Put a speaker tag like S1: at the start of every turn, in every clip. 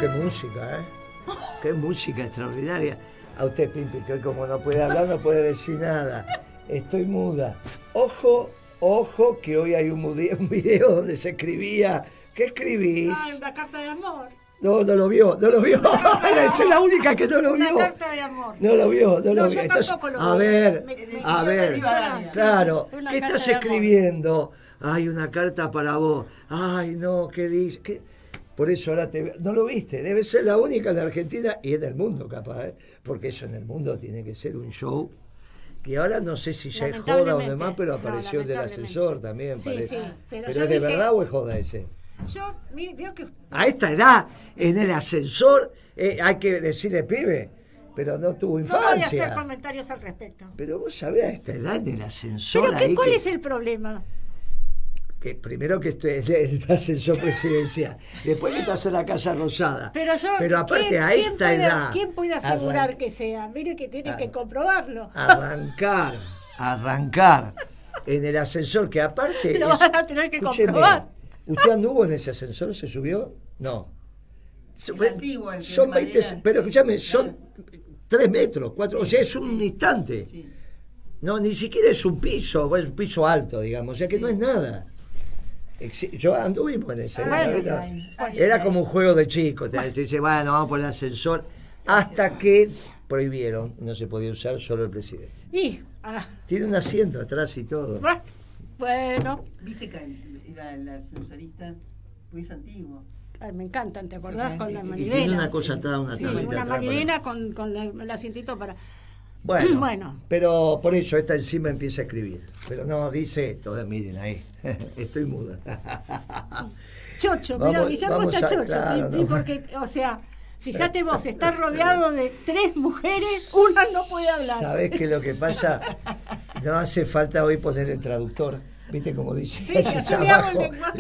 S1: qué música, ¿eh? Qué música extraordinaria. A usted, Pimpi, que hoy como no puede hablar, no puede decir nada. Estoy muda. Ojo, que hoy hay un video donde se escribía. ¿Qué escribís?
S2: Ah, una carta de amor.
S1: No lo vio. Es la única que no lo vio.
S2: Una carta de amor.
S1: No lo vio.
S2: Yo
S1: Entonces,
S2: tampoco lo
S1: a
S2: vi.
S1: ver,
S2: Me
S1: claro.
S2: Una
S1: ¿Qué
S2: carta
S1: estás
S2: de amor.
S1: escribiendo? Ay, una carta para vos. Ay, no, ¿qué dices? ¿Qué? Por eso ahora no lo viste. Debe ser la única en la Argentina y en el mundo, capaz, ¿eh? Porque eso en el mundo tiene que ser un show. Y ahora no sé si ya es joda o demás, pero apareció el del ascensor también.
S2: Sí,
S1: parece.
S2: sí,
S1: ¿Pero
S2: yo
S1: es de
S2: dije-
S1: verdad o es joda ese?
S2: Yo veo que
S1: A esta edad, en el ascensor, hay que decirle pibe, pero no tuvo
S2: no voy a hacer
S1: infancia.
S2: comentarios al respecto.
S1: Pero vos sabés, a esta edad en el ascensor.
S2: ¿Pero
S1: ahí
S2: cuál
S1: que-
S2: es el problema?
S1: que primero que estoy en el ascensor presidencial, después que estás en la Casa Rosada.
S2: Pero
S1: aparte
S2: ¿quién-
S1: a
S2: quién
S1: esta
S2: puede-
S1: edad.
S2: ¿Quién puede asegurar que sea? Mire que tiene que comprobarlo.
S1: Arrancar en el ascensor, que aparte.
S2: Lo van a tener que
S1: Escúcheme,
S2: comprobar.
S1: ¿usted anduvo en ese ascensor? ¿Se subió? No.
S3: El antiguo, el que
S1: Son
S3: de
S1: 20,
S3: madera.
S1: pero escúchame, son 3 metros, 4, o sea, es un instante.
S3: Sí.
S1: No, ni siquiera es un piso, es un piso alto, digamos, o sea que no es nada. Yo anduvimos en ese. Era como un juego de chicos. Te dice, bueno, vamos por el ascensor. Hasta que prohibieron, no se podía usar solo el presidente. Tiene un asiento atrás y todo.
S2: Bueno.
S3: ¿Viste que iba el ascensorista? Pues es antiguo.
S2: Ay, me encantan, ¿te acordás?
S3: Sí,
S2: con la
S1: Y
S2: manivela.
S1: tiene una cosa atrás, una
S2: Sí,
S1: tablita
S2: una
S1: atrás.
S2: manivela con el asientito para...
S1: Bueno, pero por eso esta encima empieza a escribir. Pero no, dice esto, miren ahí. Estoy muda.
S2: Chocho, pero Guillermo está chocho,
S1: claro,
S2: Pipi, porque, o sea, fíjate vos, estás rodeado de 3 mujeres, una no puede hablar.
S1: ¿Sabés qué es lo que pasa? No hace falta hoy poner el traductor. ¿Viste cómo dice?
S2: Sí, yo le hago el lenguaje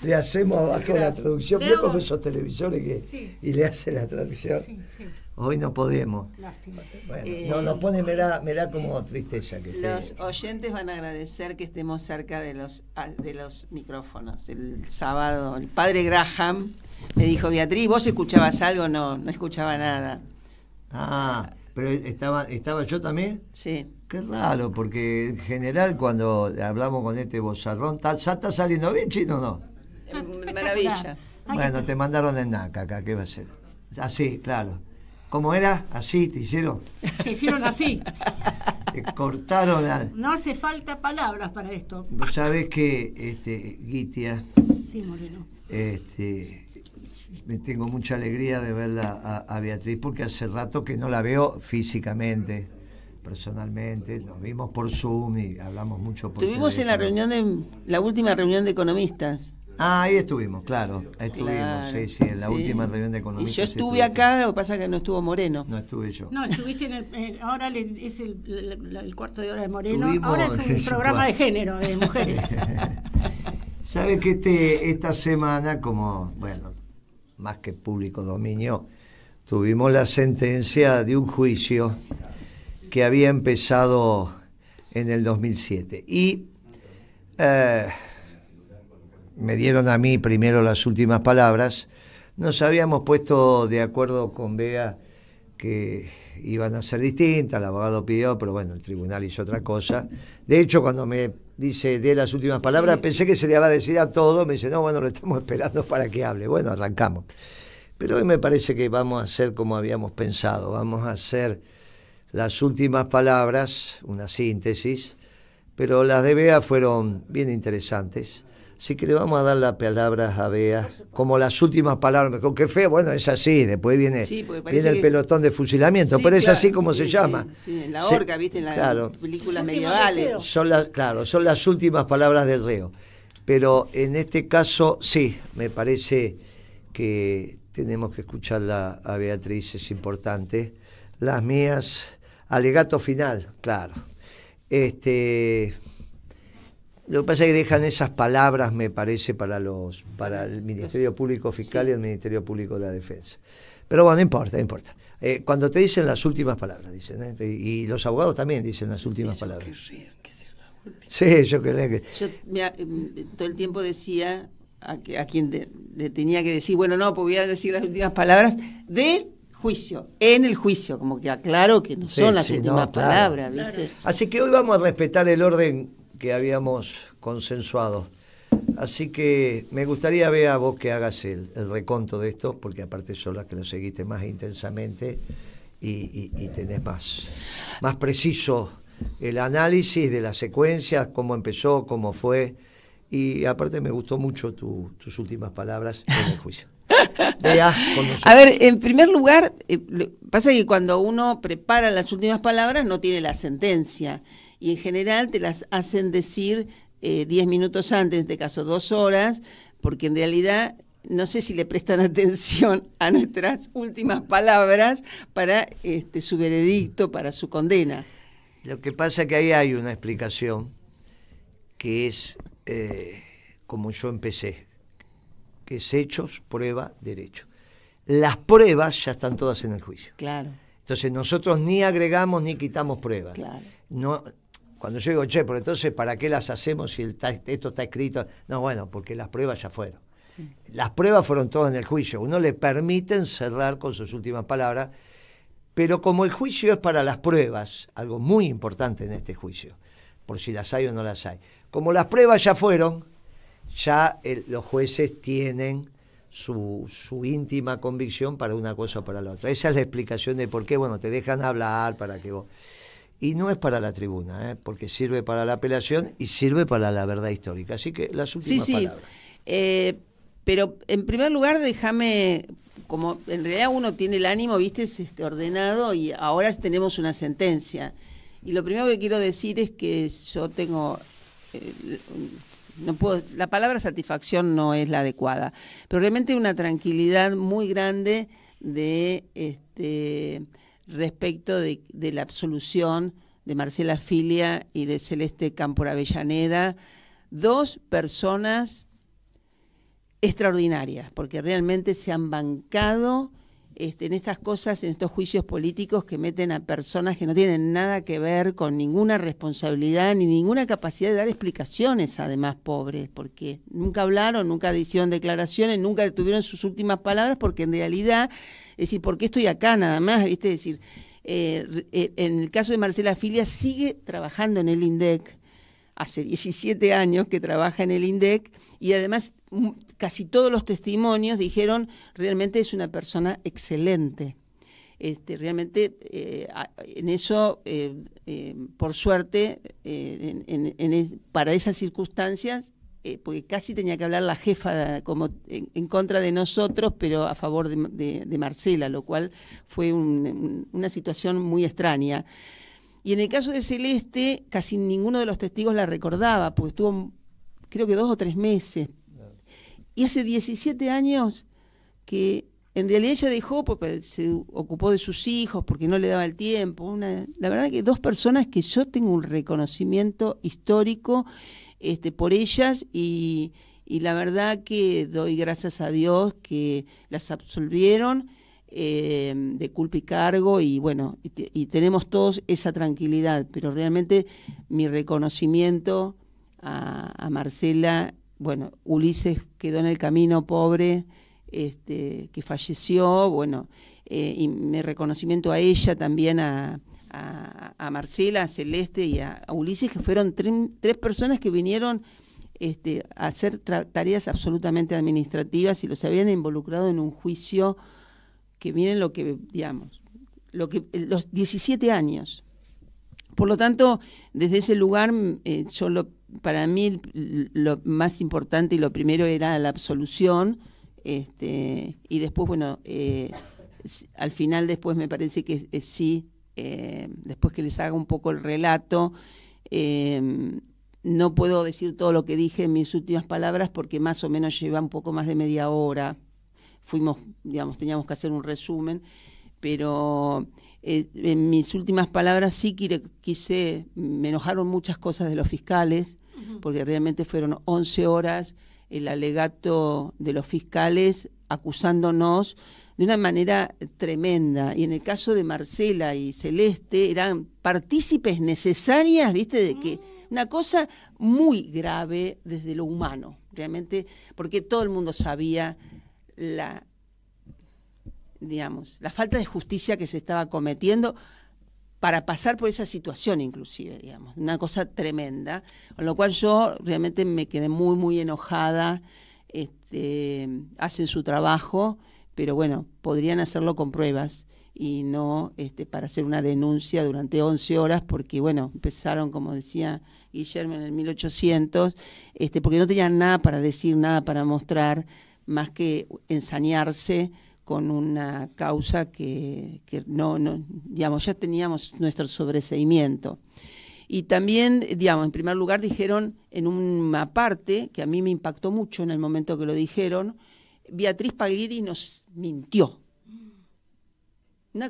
S1: le hacemos abajo la traducción.
S2: Le
S1: ¿Ves
S2: hago-
S1: como esos televisores que
S2: Sí.
S1: y le hace la traducción?
S2: Sí, sí.
S1: Hoy no podemos.
S2: Lástima.
S1: Bueno, no pone, me da como tristeza que
S3: Los oyentes van a agradecer que estemos cerca de los micrófonos. El sábado, el padre Graham me dijo, Beatriz, ¿vos escuchabas algo? No escuchaba nada.
S1: Ah, pero estaba yo también.
S3: Sí.
S1: Qué raro, porque en general cuando hablamos con este bozarrón, ¿está saliendo bien, Chino, o no?
S3: Maravilla.
S1: Bueno, te mandaron en NACA acá, ¿qué va a ser? Así, claro. ¿Cómo era? ¿Así te hicieron?
S2: Te hicieron así.
S1: Te cortaron
S2: No hace falta palabras para esto.
S1: Vos sabés que, Guitia,
S2: Sí, Moreno.
S1: me tengo mucha alegría de verla a Beatriz, porque hace rato que no la veo físicamente, personalmente. Nos vimos por Zoom y hablamos mucho por
S3: Estuvimos en la última reunión de economistas.
S1: Ah, ahí estuvimos, claro. Estuvimos,
S3: Claro,
S1: sí, en la última reunión de economistas.
S3: Y yo estuve acá, lo que pasa es que no estuvo Moreno.
S1: No estuve yo.
S2: No, estuviste ahora es el cuarto de hora de Moreno.
S1: Estuvimos
S2: Ahora es un
S1: en
S2: programa de género, de mujeres.
S1: Sabe que esta semana, como, bueno, más que público dominio, tuvimos la sentencia de un juicio que había empezado en el 2007. Y me dieron a mí primero las últimas palabras. Nos habíamos puesto de acuerdo con Bea que iban a ser distintas, el abogado pidió, pero bueno, el tribunal hizo otra cosa. De hecho, cuando me dice de las últimas palabras, pensé que se le iba a decir a todo, me dice, no, bueno, lo estamos esperando para que hable. Bueno, arrancamos. Pero hoy me parece que vamos a hacer como habíamos pensado, vamos a hacer las últimas palabras, una síntesis, pero las de Bea fueron bien interesantes. Así que le vamos a dar las palabras a Bea, como las últimas palabras. Con qué feo, bueno, es así, después viene el pelotón de fusilamiento, pero es así como se llama.
S3: Sí, en la horca, viste, en las películas medievales.
S1: Son las últimas palabras del reo. Pero en este caso, sí, me parece que tenemos que escucharla a Beatriz, es importante. Las mías, alegato final, claro. Lo que pasa es que dejan esas palabras, me parece, para el Ministerio Público Fiscal y el Ministerio Público de la Defensa. Pero bueno, no importa. Cuando te dicen las últimas palabras, dicen, y los abogados también dicen las últimas palabras. Sí, yo creo que...
S3: Yo todo el tiempo decía, a quien le tenía que decir, bueno, no, pues voy a decir las últimas palabras del juicio, en el juicio, como que aclaro que no son las últimas palabras, ¿viste?
S1: Claro. Así que hoy vamos a respetar el orden que habíamos consensuado. Así que me gustaría ver a vos que hagas el reconto de esto, porque aparte sos la que lo seguiste más intensamente y tenés más preciso el análisis de las secuencias, cómo empezó, cómo fue, y aparte me gustó mucho tus últimas palabras en el juicio. Vea con nosotros.
S3: A ver, en primer lugar, pasa que cuando uno prepara las últimas palabras no tiene la sentencia, y en general te las hacen decir 10 minutos antes, en este caso 2 horas, porque en realidad no sé si le prestan atención a nuestras últimas palabras para su veredicto, para su condena.
S1: Lo que pasa es que ahí hay una explicación que es como yo empecé, que es hechos, prueba, derecho. Las pruebas ya están todas en el juicio.
S3: Claro.
S1: Entonces nosotros ni agregamos ni quitamos pruebas.
S3: Claro.
S1: No, cuando yo digo, che, pero entonces ¿para qué las hacemos si esto está escrito? No, bueno, porque las pruebas ya fueron. Sí. Las pruebas fueron todas en el juicio. Uno le permiten cerrar con sus últimas palabras, pero como el juicio es para las pruebas, algo muy importante en este juicio, por si las hay o no las hay. Como las pruebas ya fueron, ya los jueces tienen su íntima convicción para una cosa o para la otra. Esa es la explicación de por qué, bueno, te dejan hablar para que vos... Y no es para la tribuna, porque sirve para la apelación y sirve para la verdad histórica. Así que las últimas palabras.
S3: Pero en primer lugar, déjame, como en realidad uno tiene el ánimo, viste, ordenado, y ahora tenemos una sentencia. Y lo primero que quiero decir es que yo tengo... no puedo, la palabra satisfacción no es la adecuada, pero realmente una tranquilidad muy grande de respecto de la absolución de Marcela Filia y de Celeste Cámpora Avellaneda, 2 personas extraordinarias, porque realmente se han bancado en estas cosas, en estos juicios políticos que meten a personas que no tienen nada que ver con ninguna responsabilidad ni ninguna capacidad de dar explicaciones, además, pobres, porque nunca hablaron, nunca hicieron declaraciones, nunca tuvieron sus últimas palabras, porque en realidad, es decir, ¿por qué estoy acá nada más? ¿Viste? Es decir, en el caso de Marcela Filia sigue trabajando en el INDEC, hace 17 años que trabaja en el INDEC, y además casi todos los testimonios dijeron realmente es una persona excelente. Realmente en eso, por suerte, para esas circunstancias, porque casi tenía que hablar la jefa como en contra de nosotros, pero a favor de Marcela, lo cual fue una situación muy extraña. Y en el caso de Celeste, casi ninguno de los testigos la recordaba, porque estuvo, creo que 2 o 3 meses. Y hace 17 años que en realidad ella dejó, porque se ocupó de sus hijos, porque no le daba el tiempo. La verdad que 2 personas que yo tengo un reconocimiento histórico por ellas, y la verdad que doy gracias a Dios que las absolvieron de culpa y cargo, y bueno, y tenemos todos esa tranquilidad, pero realmente mi reconocimiento a Marcela. Bueno, Ulises quedó en el camino, pobre, que falleció, bueno, y mi reconocimiento a ella, también a Marcela, a Celeste y a Ulises, que fueron 3 personas que vinieron a hacer tareas absolutamente administrativas y los habían involucrado en un juicio que miren lo que, digamos, los 17 años. Por lo tanto, desde ese lugar, para mí lo más importante y lo primero era la absolución, y después, bueno, al final después me parece que sí, después que les haga un poco el relato, no puedo decir todo lo que dije en mis últimas palabras porque más o menos lleva un poco más de media hora. Teníamos que hacer un resumen, pero en mis últimas palabras sí quise, me enojaron muchas cosas de los fiscales, porque realmente fueron 11 horas el alegato de los fiscales acusándonos de una manera tremenda. Y en el caso de Marcela y Celeste eran partícipes necesarias, ¿viste? De que una cosa muy grave desde lo humano. realmente, porque todo el mundo sabía la falta de justicia que se estaba cometiendo para pasar por esa situación inclusive, digamos, una cosa tremenda, con lo cual yo realmente me quedé muy, muy enojada. Hacen su trabajo, pero bueno, podrían hacerlo con pruebas y no para hacer una denuncia durante 11 horas, porque bueno, empezaron, como decía Guillermo, en el 1800, porque no tenían nada para decir, nada para mostrar, más que ensañarse con una causa que no, digamos, ya teníamos nuestro sobreseimiento. Y también, digamos, en primer lugar dijeron en una parte, que a mí me impactó mucho en el momento que lo dijeron, Beatriz Paglieri nos mintió.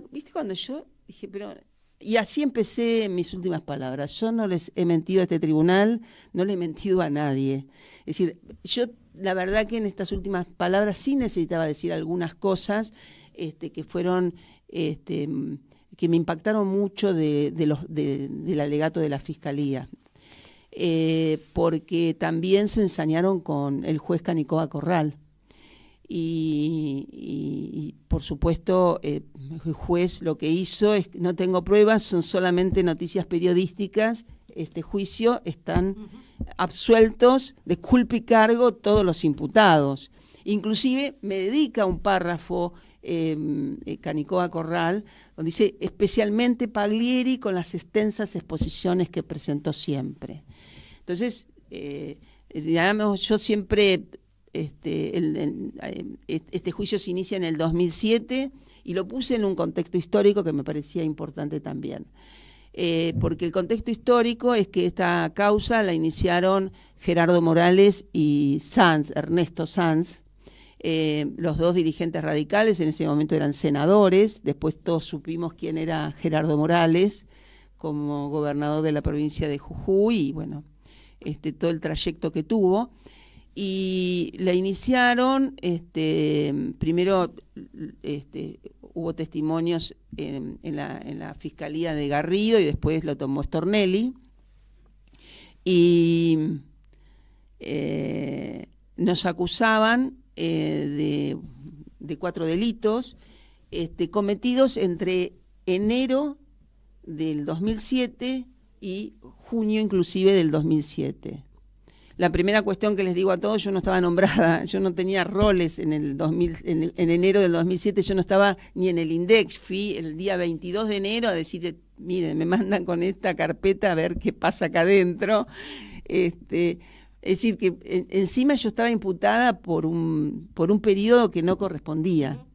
S3: ¿Viste cuando yo dije, pero... Y así empecé mis últimas palabras. Yo no les he mentido a este tribunal, no le he mentido a nadie. Es decir, yo la verdad que en estas últimas palabras sí necesitaba decir algunas cosas que fueron... que me impactaron mucho del alegato de la Fiscalía, porque también se ensañaron con el juez Canicoba Corral. Y por supuesto, el juez lo que hizo es, no tengo pruebas, son solamente noticias periodísticas, este juicio están absueltos de culpa y cargo todos los imputados. Inclusive me dedica un párrafo Canicoba Corral, donde dice especialmente Paglieri con las extensas exposiciones que presentó siempre. Entonces, digamos, yo siempre, este juicio se inicia en el 2007 y lo puse en un contexto histórico que me parecía importante también. Porque el contexto histórico es que esta causa la iniciaron Gerardo Morales y Ernesto Sanz, los dos dirigentes radicales, en ese momento eran senadores, después todos supimos quién era Gerardo Morales como gobernador de la provincia de Jujuy y bueno, todo el trayecto que tuvo. Y la iniciaron, primero hubo testimonios en la Fiscalía de Garrido y después lo tomó Stornelli. Y nos acusaban de 4 delitos cometidos entre enero del 2007 y junio inclusive del 2007. La primera cuestión que les digo a todos, yo no estaba nombrada, yo no tenía roles en enero del 2007, yo no estaba ni en el INDEC, fui el día 22 de enero a decir, miren, me mandan con esta carpeta a ver qué pasa acá adentro. Es decir, que encima yo estaba imputada por un periodo que no correspondía.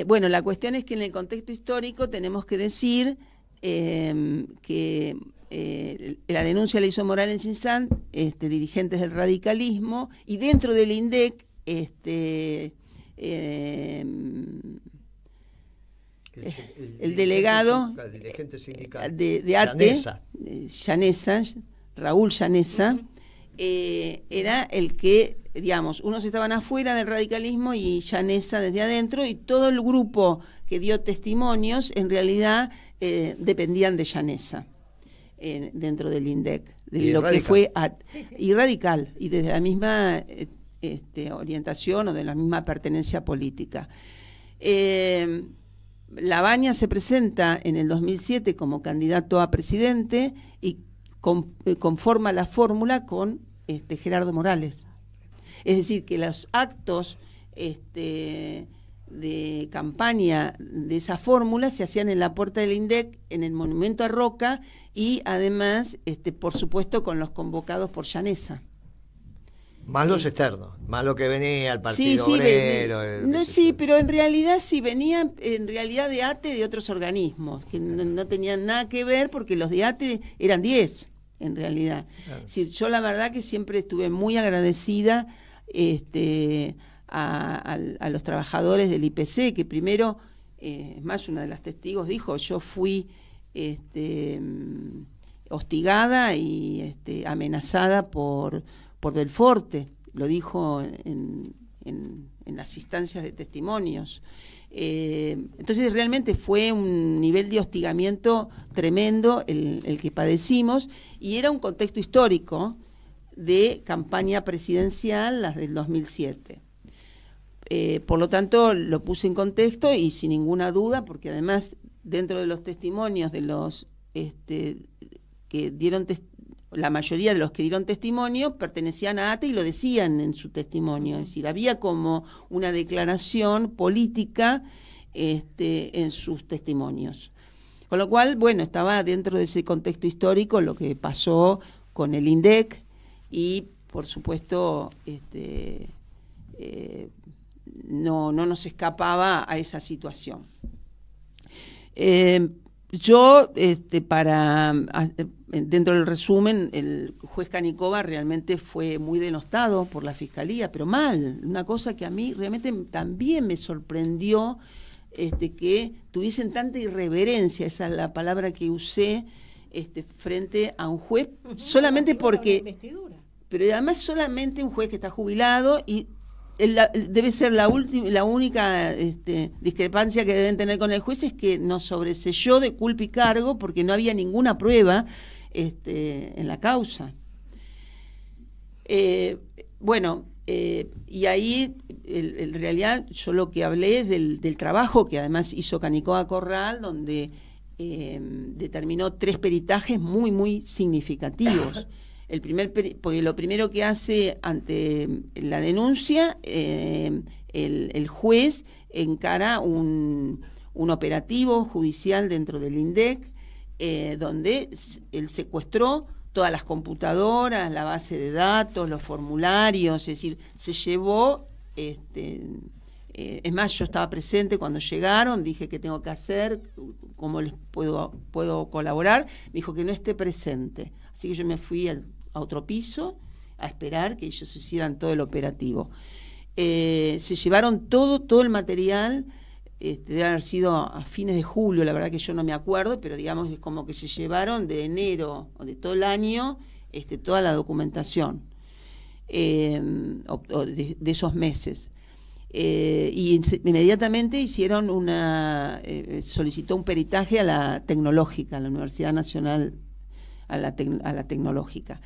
S3: Bueno, la cuestión es que en el contexto histórico tenemos que decir que la denuncia la hizo Morales y Sanz, dirigentes del radicalismo, y dentro del INDEC, el delegado
S1: dirigente sindical
S3: de ATE, Llanesa, Raúl Llanesa, era el que, digamos, unos estaban afuera del radicalismo y Llanesa desde adentro, y todo el grupo que dio testimonios en realidad dependían de Llanesa dentro del INDEC, de lo radical. Que fue y radical, y desde la misma orientación o de la misma pertenencia política. Labaña se presenta en el 2007 como candidato a presidente y conforma la fórmula con Gerardo Morales. Es decir, que los actos de campaña de esa fórmula se hacían en la puerta del INDEC, en el Monumento a Roca, y además, por supuesto, con los convocados por Llanesa.
S1: Más los externos, más lo que venía al Partido Obrero.
S3: Sí, pero en realidad sí venía en realidad de ATE de otros organismos, que no tenían nada que ver, porque los de ATE eran 10, en realidad. Claro. Es decir, yo la verdad que siempre estuve muy agradecida a los trabajadores del IPC, que primero, es más, una de las testigos dijo, yo fui hostigada y amenazada por Belforte, lo dijo en las instancias de testimonios. Entonces realmente fue un nivel de hostigamiento tremendo el que padecimos, y era un contexto histórico de campaña presidencial, las del 2007. Por lo tanto, lo puse en contexto y sin ninguna duda, porque además dentro de los testimonios de los que dieron la mayoría de los que dieron testimonio pertenecían a ATE y lo decían en su testimonio, es decir, había como una declaración política en sus testimonios. Con lo cual, bueno, estaba dentro de ese contexto histórico lo que pasó con el INDEC y, por supuesto, no nos escapaba a esa situación. Yo, dentro del resumen, el juez Canicova realmente fue muy denostado por la Fiscalía, pero mal, una cosa que a mí realmente también me sorprendió, que tuviesen tanta irreverencia, esa es la palabra que usé, frente a un juez, solamente porque... Pero además solamente un juez que está jubilado y debe ser la única discrepancia que deben tener con el juez es que nos sobreseyó de culpa y cargo porque no había ninguna prueba en la causa. Y ahí, en realidad, yo lo que hablé es del trabajo que además hizo Canicova Corral, donde determinó 3 peritajes muy, muy significativos. Porque lo primero que hace ante la denuncia, el juez encara un operativo judicial dentro del INDEC, donde él secuestró todas las computadoras, la base de datos, los formularios, es decir, se llevó, es más, yo estaba presente cuando llegaron, dije qué tengo que hacer, cómo les puedo colaborar, me dijo que no esté presente, así que yo me fui a otro piso a esperar que ellos hicieran todo el operativo. Se llevaron todo el material, debe haber sido a fines de julio, la verdad que yo no me acuerdo, pero digamos es como que se llevaron de enero o de todo el año toda la documentación de esos meses. Y inmediatamente hicieron solicitó un peritaje a la Tecnológica, a la Universidad Nacional, a la Tecnológica,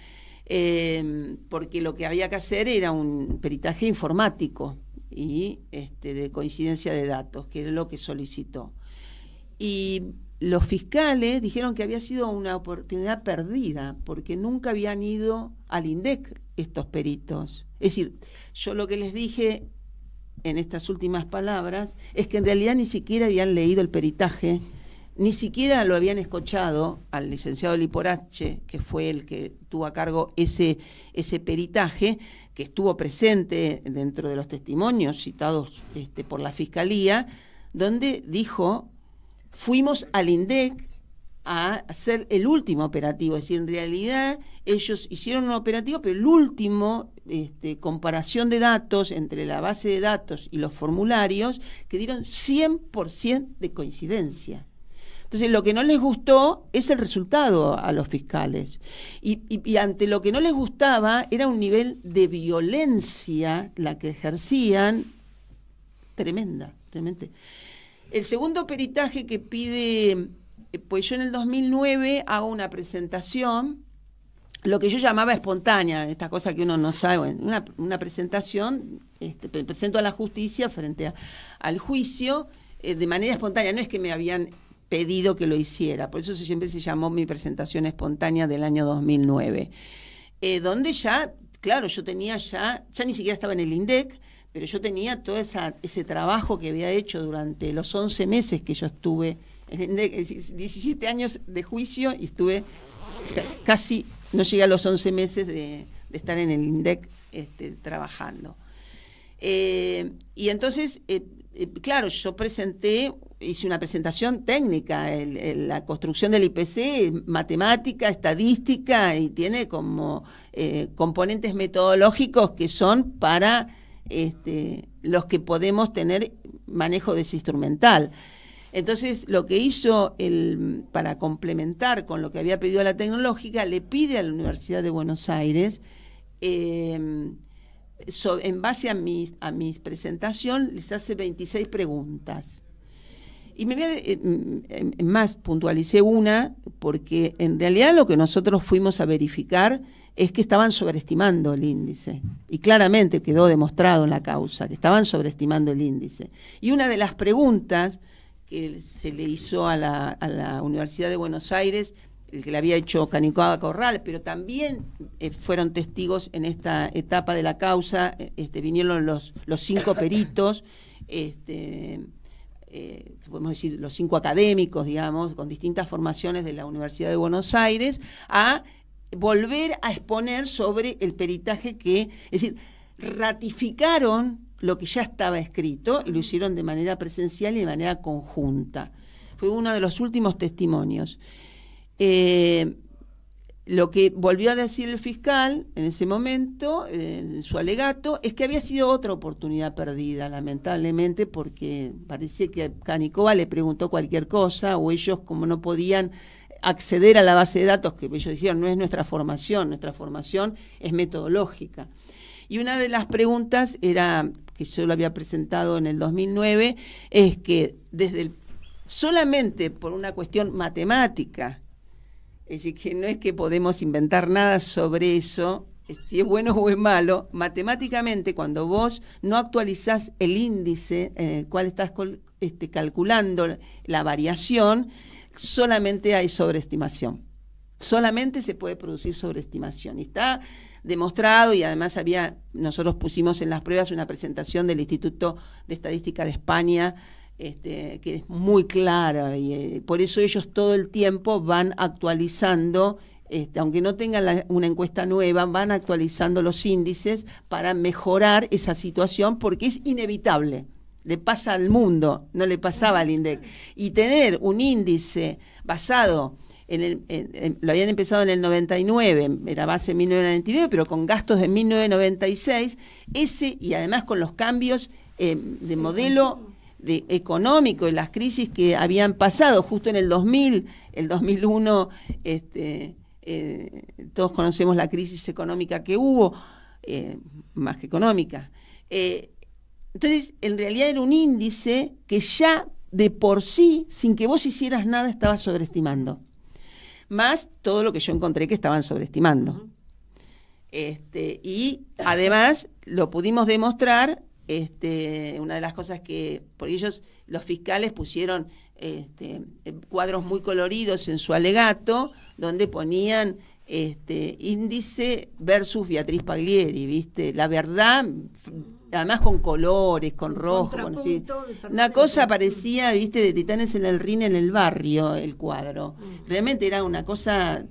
S3: porque lo que había que hacer era un peritaje informático y de coincidencia de datos, que era lo que solicitó. Y los fiscales dijeron que había sido una oportunidad perdida, porque nunca habían ido al INDEC estos peritos. Es decir, yo lo que les dije en estas últimas palabras es que en realidad ni siquiera habían leído el peritaje, ni siquiera lo habían escuchado al licenciado Liporache, que fue el que tuvo a cargo ese peritaje, que estuvo presente dentro de los testimonios citados por la Fiscalía, donde dijo, fuimos al INDEC a hacer el último operativo, es decir, en realidad ellos hicieron un operativo, pero el último, comparación de datos entre la base de datos y los formularios, que dieron 100% de coincidencia. Entonces, lo que no les gustó es el resultado a los fiscales. Y ante lo que no les gustaba era un nivel de violencia la que ejercían tremenda. El segundo peritaje que pide, pues yo en el 2009 hago una presentación, lo que yo llamaba espontánea, esta cosa que uno no sabe, una presentación, presento a la justicia frente al juicio de manera espontánea, no es que me habían pedido que lo hiciera, por eso siempre se llamó mi presentación espontánea del año 2009, donde ya, claro, yo tenía ya ni siquiera estaba en el INDEC, pero yo tenía todo ese trabajo que había hecho durante los 11 meses que yo estuve en el INDEC, 17 años de juicio y estuve casi, no llegué a los 11 meses de estar en el INDEC trabajando. Y entonces, claro, yo hice una presentación técnica, la construcción del IPC, matemática, estadística, y tiene como componentes metodológicos que son para los que podemos tener manejo de ese instrumental. Entonces, lo que hizo para complementar con lo que había pedido la Tecnológica, le pide a la Universidad de Buenos Aires, en base a mi presentación, les hace 26 preguntas. Y más puntualicé una, porque en realidad lo que nosotros fuimos a verificar es que estaban sobreestimando el índice. Y claramente quedó demostrado en la causa que estaban sobreestimando el índice. Y una de las preguntas que se le hizo a la Universidad de Buenos Aires, el que le había hecho Canicoa Corral, pero también fueron testigos en esta etapa de la causa, vinieron los 5 peritos, podemos decir los 5 académicos, digamos, con distintas formaciones de la Universidad de Buenos Aires, a volver a exponer sobre el peritaje es decir, ratificaron lo que ya estaba escrito y lo hicieron de manera presencial y de manera conjunta. Fue uno de los últimos testimonios. Lo que volvió a decir el fiscal en ese momento, en su alegato, es que había sido otra oportunidad perdida, lamentablemente, porque parecía que Canicoa le preguntó cualquier cosa, o ellos, como no podían acceder a la base de datos, que ellos decían, no es nuestra formación es metodológica. Y una de las preguntas era, que yo lo había presentado en el 2009, es que solamente por una cuestión matemática, es decir, que no es que podemos inventar nada sobre eso, si es bueno o es malo, matemáticamente cuando vos no actualizás el índice en el cual estás calculando la variación, solamente hay sobreestimación. Solamente se puede producir sobreestimación. Y está demostrado, y además nosotros pusimos en las pruebas una presentación del Instituto de Estadística de España, que es muy clara, y por eso ellos todo el tiempo van actualizando, aunque no tengan una encuesta nueva, van actualizando los índices para mejorar esa situación, porque es inevitable, le pasa al mundo, no le pasaba al INDEC. Y tener un índice basado lo habían empezado en el 99, era base en 1999, pero con gastos de 1996, y además con los cambios de modelo económico y las crisis que habían pasado justo en el 2000, el 2001, todos conocemos la crisis económica que hubo, más que económica. Entonces, en realidad era un índice que ya de por sí, sin que vos hicieras nada, estaba sobreestimando. Más todo lo que yo encontré que estaban sobreestimando. Y además lo pudimos demostrar. Una de las cosas que por ellos los fiscales pusieron cuadros muy coloridos en su alegato, donde ponían índice versus Beatriz Paglieri, ¿viste? La verdad, además con colores, con rojo, bueno, sí. Una cosa parecía, ¿viste? De Titanes en el Rin en el barrio, el cuadro. Realmente era una cosa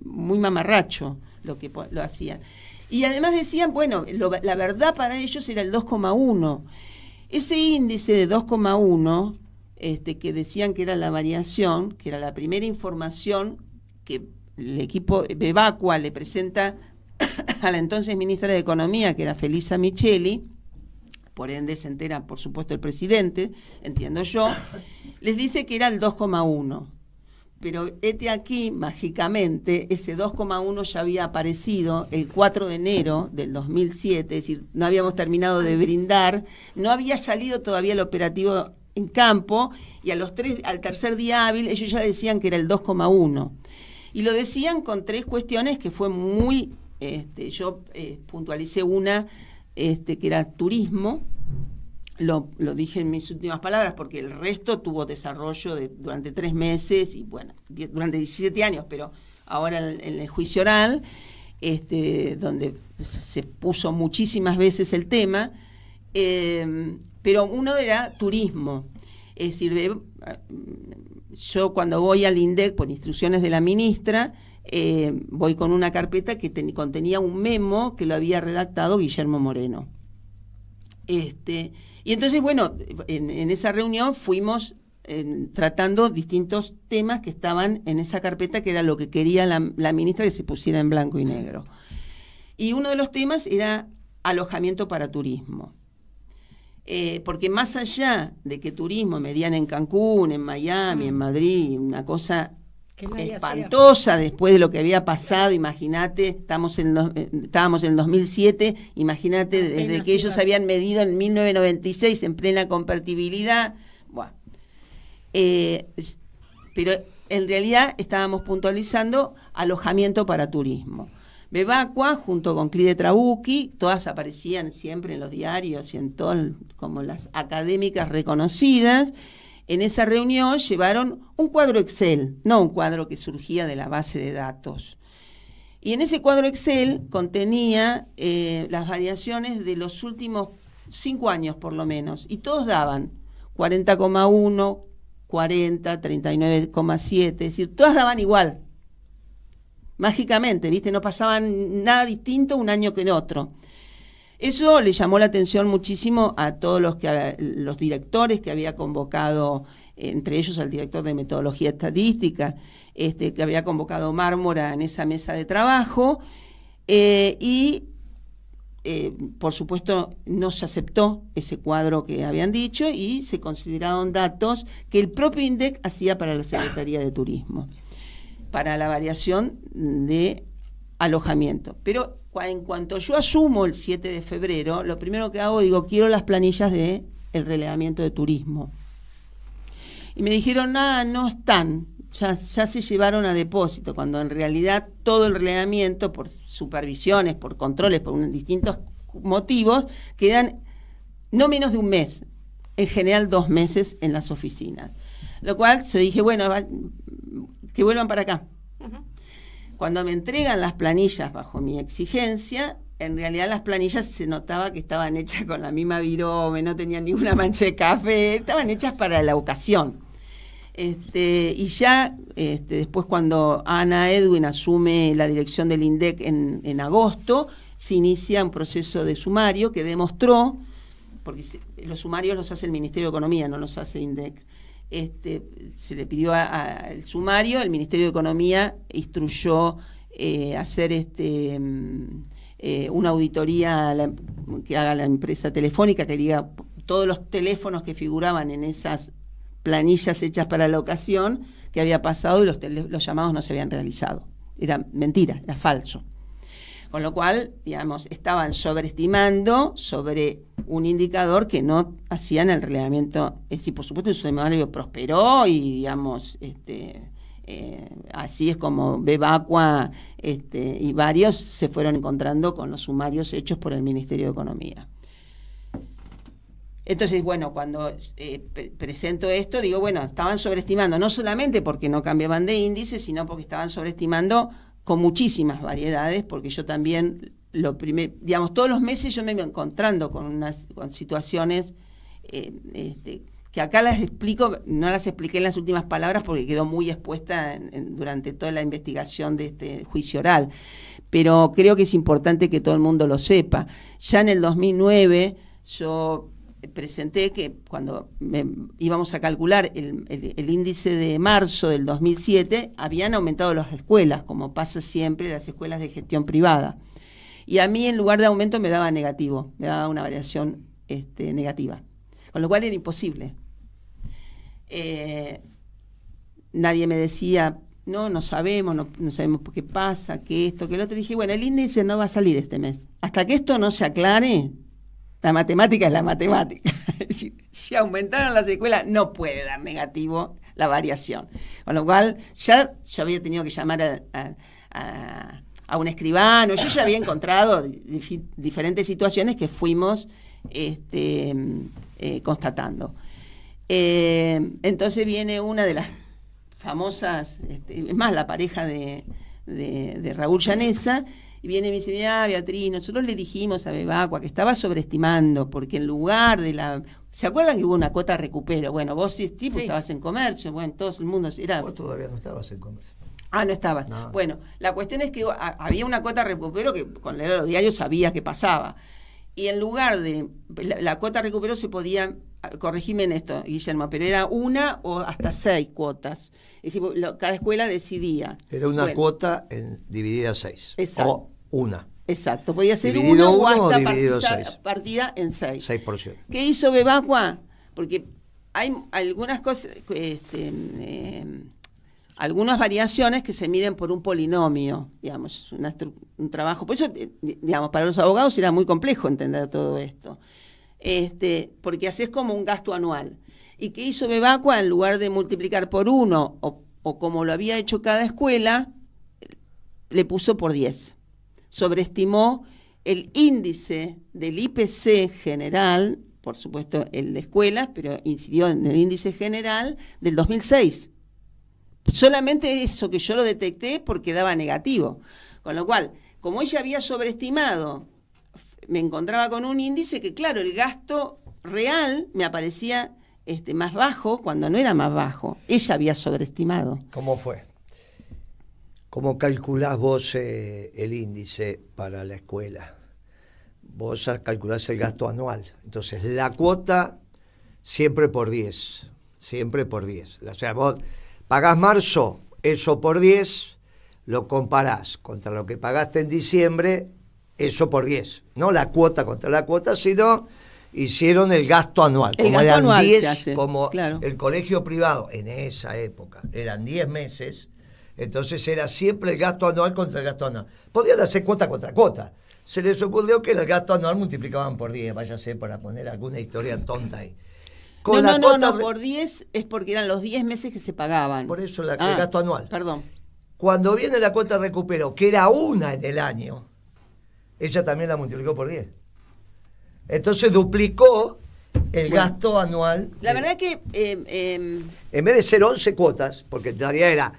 S3: muy mamarracho lo que lo hacían. Y además decían, bueno, la verdad para ellos era el 2,1. Ese índice de 2,1, que decían que era la variación, que era la primera información que el equipo Bevacqua le presenta a la entonces ministra de Economía, que era Felisa Micheli, por ende se entera, por supuesto, el presidente, entiendo yo, les dice que era el 2,1. Pero aquí, mágicamente, ese 2,1 ya había aparecido el 4 de enero del 2007, es decir, no habíamos terminado de brindar, no había salido todavía el operativo en campo, y al tercer día hábil ellos ya decían que era el 2,1. Y lo decían con 3 cuestiones que fue muy, yo puntualicé una, que era turismo. Lo dije en mis últimas palabras, porque el resto tuvo desarrollo durante 3 meses y bueno, durante 17 años, pero ahora en el juicio oral, donde se puso muchísimas veces el tema, pero uno era turismo. Es decir, yo cuando voy al INDEC por instrucciones de la ministra, voy con una carpeta que contenía un memo que lo había redactado Guillermo Moreno. Y entonces, bueno, en esa reunión fuimos tratando distintos temas que estaban en esa carpeta, que era lo que quería la ministra que se pusiera en blanco y negro. Y uno de los temas era alojamiento para turismo. Porque más allá de que turismo medían en Cancún, en Miami, en Madrid, una cosa espantosa después de lo que había pasado, imagínate, estábamos en el 2007, imagínate desde que ellos habían medido en 1996 en plena convertibilidad, bueno, pero en realidad estábamos puntualizando alojamiento para turismo. Bebacua, junto con Clide Trabucchi, todas aparecían siempre en los diarios y en todas como las académicas reconocidas. En esa reunión llevaron un cuadro Excel, no un cuadro que surgía de la base de datos. Y en ese cuadro Excel contenía las variaciones de los últimos 5 años por lo menos, y todos daban 40,1, 40, 39,7, es decir, todas daban igual. Mágicamente, ¿viste? No pasaban nada distinto un año que en otro. Eso le llamó la atención muchísimo a todos los directores que había convocado, entre ellos al director de Metodología Estadística, que había convocado Mármora en esa mesa de trabajo, por supuesto no se aceptó ese cuadro que habían dicho y se consideraron datos que el propio INDEC hacía para la Secretaría de Turismo, para la variación de alojamiento. Pero en cuanto yo asumo el 7 de febrero, lo primero que hago, digo, quiero las planillas del relevamiento de turismo. Y me dijeron, no están, ya se llevaron a depósito, cuando en realidad todo el relevamiento, por supervisiones, por controles, por distintos motivos, quedan no menos de un mes, en general 2 meses en las oficinas. Lo cual yo dije, bueno, que vuelvan para acá. Uh-huh. Cuando me entregan las planillas bajo mi exigencia, en realidad las planillas se notaba que estaban hechas con la misma virome, no tenían ninguna mancha de café, estaban hechas para la ocasión. Y ya después, cuando Ana Edwin asume la dirección del INDEC en agosto, se inicia un proceso de sumario que demostró, porque los sumarios los hace el Ministerio de Economía, no los hace INDEC. Se le pidió al sumario, el Ministerio de Economía instruyó hacer una auditoría que haga la empresa telefónica, que diga todos los teléfonos que figuraban en esas planillas hechas para la ocasión, que había pasado y los llamados no se habían realizado. Era mentira, era falso. Con lo cual, digamos, estaban sobreestimando sobre un indicador que no hacían el relevamiento. Es decir, por supuesto, el sumario prosperó y, digamos, así es como Bebacua y varios se fueron encontrando con los sumarios hechos por el Ministerio de Economía. Entonces, bueno, cuando presento esto, digo, bueno, estaban sobreestimando, no solamente porque no cambiaban de índice, sino porque estaban sobreestimando con muchísimas variedades, porque yo también, digamos, todos los meses yo me iba encontrando con situaciones que acá las explico, no las expliqué en las últimas palabras porque quedó muy expuesta durante toda la investigación de este juicio oral, pero creo que es importante que todo el mundo lo sepa. Ya en el 2009 yo presenté que cuando íbamos a calcular el índice de marzo del 2007, habían aumentado las escuelas, como pasa siempre, las escuelas de gestión privada. Y a mí, en lugar de aumento, me daba negativo, me daba una variación negativa, con lo cual era imposible. Nadie me decía, no sabemos, no sabemos por qué pasa, que esto, que lo otro. Dije, bueno, el índice no va a salir este mes. Hasta que esto no se aclare, la matemática es la matemática. Es decir, si aumentaron las escuelas, no puede dar negativo la variación. Con lo cual, ya yo había tenido que llamar a un escribano. Yo ya había encontrado diferentes situaciones que fuimos constatando. Entonces viene una de las famosas, es más, la pareja de Raúl Llanesa, y viene y me dice, mira, Beatriz, nosotros le dijimos a Bebacua que estaba sobreestimando, porque en lugar de ¿se acuerdan que hubo una cuota recupero? Bueno, vos sí, pues estabas en comercio, bueno, todo el mundo era...
S1: Vos todavía no estabas en comercio.
S3: Ah, no estabas. No. Bueno, la cuestión es que había una cuota recupero que con leer los diarios sabía que pasaba. Y en lugar de... La cuota recupero se podía... Corregime en esto, Guillermo, pero era 1 o hasta 6 cuotas. Es decir, cada escuela decidía.
S1: Era una cuota dividida 6.
S3: Exacto.
S1: O una.
S3: Exacto, podía ser
S1: dividido
S3: 1 o
S1: hasta
S3: partida en 6.
S1: 6 porciones.
S3: ¿Qué hizo Bebacua? Porque hay algunas cosas, algunas variaciones que se miden por un polinomio, digamos, un trabajo. Por eso, digamos, para los abogados era muy complejo entender todo esto. Porque haces como un gasto anual. ¿Y qué hizo Bebacua? En lugar de multiplicar por 1 o como lo había hecho cada escuela, le puso por 10. sobreestimó el índice del IPC general, por supuesto el de escuelas, pero incidió en el índice general del 2006. Solamente eso que yo lo detecté porque daba negativo. Con lo cual, como ella había sobreestimado, me encontraba con un índice que, claro, el gasto real me aparecía más bajo cuando no era más bajo. Ella había sobreestimado.
S1: ¿Cómo fue? ¿Cómo calculás vos el índice para la escuela? Vos calculás el gasto anual. Entonces, la cuota siempre por 10. Siempre por 10. O sea, vos pagás marzo, eso por 10, lo comparás contra lo que pagaste en diciembre, eso por 10. No la cuota contra la cuota, sino hicieron el gasto anual.
S3: El
S1: como
S3: gasto
S1: eran
S3: anual
S1: 10,
S3: se hace,
S1: como
S3: claro.
S1: El colegio privado en esa época eran 10 meses, entonces era siempre el gasto anual contra el gasto anual. Podían hacer cuota contra cuota. Se les ocurrió que el gasto anual multiplicaban por 10, váyase para poner alguna historia tonta ahí.
S3: No, por 10 es porque eran los 10 meses que se pagaban.
S1: Por eso el gasto anual.
S3: Perdón.
S1: Cuando viene la cuota de recupero, que era una en el año, ella también la multiplicó por 10. Entonces duplicó el gasto anual.
S3: La verdad que...
S1: en vez de ser 11 cuotas, porque en realidad era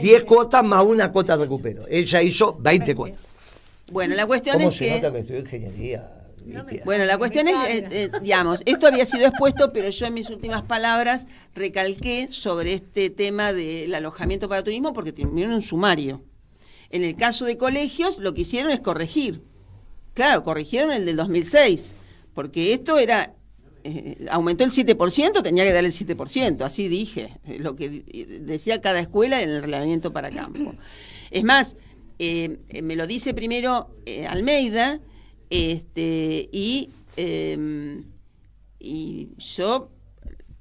S1: 10 cuotas más una cuota de recupero. Ella hizo 20 cuotas.
S3: Bueno, la cuestión
S1: ¿Cómo
S3: es
S1: se
S3: que...
S1: nota que estudió ingeniería?
S3: Bueno, la cuestión es, digamos, esto había sido expuesto, pero yo en mis últimas palabras recalqué sobre este tema del alojamiento para turismo porque terminaron un sumario. En el caso de colegios, lo que hicieron es corregir. Claro, corrigieron el del 2006, porque esto era... aumentó el 7%, tenía que dar el 7%, así dije, lo que decía cada escuela en el reglamento para campo. Es más, me lo dice primero Almeida, y yo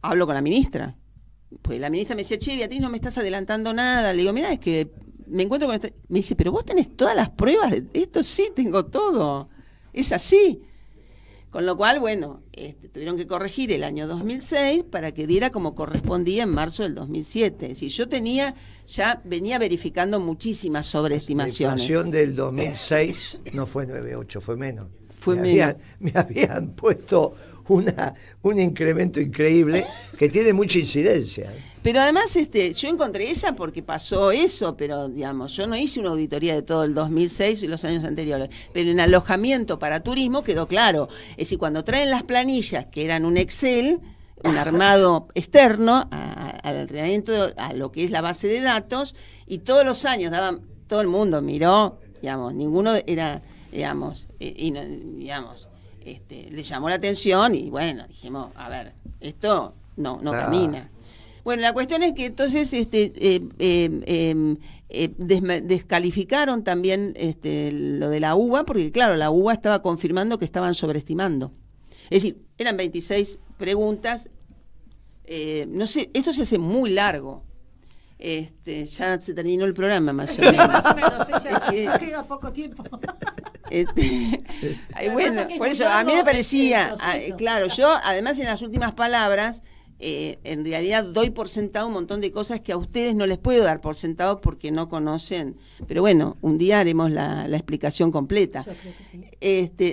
S3: hablo con la ministra, pues la ministra me decía, che, Beatriz, no me estás adelantando nada. Le digo, mirá, es que me encuentro con... Me dice, pero vos tenés todas las pruebas de esto. Sí, tengo todo, es así. Con lo cual, bueno, tuvieron que corregir el año 2006 para que diera como correspondía en marzo del 2007. Es decir, yo ya venía verificando muchísimas sobreestimaciones.
S1: La inflación del 2006 no fue 9,8, fue menos. Me habían puesto un incremento increíble que tiene mucha incidencia.
S3: Pero además yo encontré esa porque pasó eso, pero digamos, yo no hice una auditoría de todo el 2006 y los años anteriores, pero en alojamiento para turismo quedó claro. Es decir, cuando traen las planillas, que eran un Excel, un armado externo al reglamento, a lo que es la base de datos, y todos los años todo el mundo miró, digamos, ninguno era, digamos, le llamó la atención y bueno, dijimos, a ver, esto no camina. Bueno, la cuestión es que entonces descalificaron también lo de la UBA, porque claro, la UBA estaba confirmando que estaban sobreestimando. Es decir, eran 26 preguntas, no sé, esto se hace muy largo. Ya se terminó el programa más o menos.
S2: Más o menos, ya queda poco tiempo.
S3: Bueno, por eso a mí me parecía, claro, yo además en las últimas palabras en realidad doy por sentado un montón de cosas que a ustedes no les puedo dar por sentado porque no conocen, pero bueno, un día haremos la explicación completa. Yo creo que sí.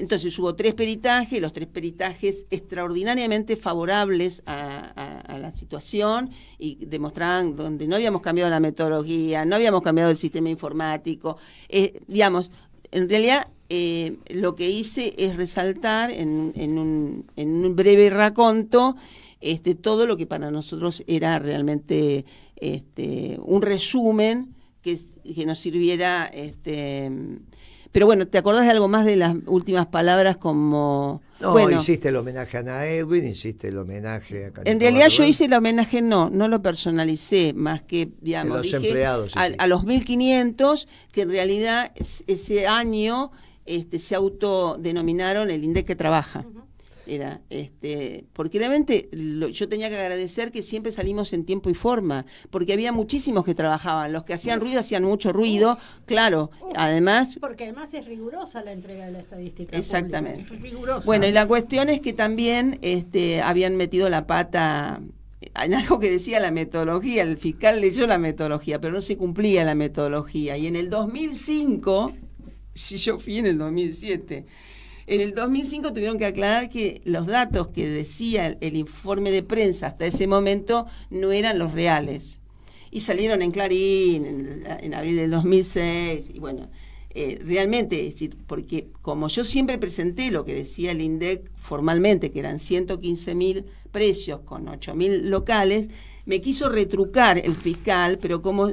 S3: Entonces hubo 3 peritajes, los 3 peritajes extraordinariamente favorables a la situación y demostraban donde no habíamos cambiado la metodología, no habíamos cambiado el sistema informático, digamos, en realidad lo que hice es resaltar en un breve raconto todo lo que para nosotros era realmente un resumen que nos sirviera. Pero bueno, ¿te acordás de algo más de las últimas palabras como...?
S1: No, bueno, hiciste el homenaje a Ana Edwin, hiciste el homenaje a...
S3: En realidad yo hice el homenaje, no lo personalicé, más que, digamos,
S1: los empleados,
S3: a los 1.500, que en realidad ese año se autodenominaron el INDEC que trabaja. Era porque realmente yo tenía que agradecer que siempre salimos en tiempo y forma, porque había muchísimos que trabajaban, los que hacían ruido hacían mucho ruido, claro, además
S2: porque además es rigurosa la entrega de la estadística
S3: exactamente
S2: pública, es rigurosa.
S3: Bueno, y la cuestión es que también habían metido la pata en algo que decía la metodología, el fiscal leyó la metodología, pero no se cumplía la metodología, y en el 2005 si yo fui en el 2007. En el 2005 tuvieron que aclarar que los datos que decía el informe de prensa hasta ese momento no eran los reales. Y salieron en Clarín en abril del 2006. Y bueno, realmente, es decir, porque como yo siempre presenté lo que decía el INDEC formalmente, que eran 115.000 precios con 8.000 locales, me quiso retrucar el fiscal, pero como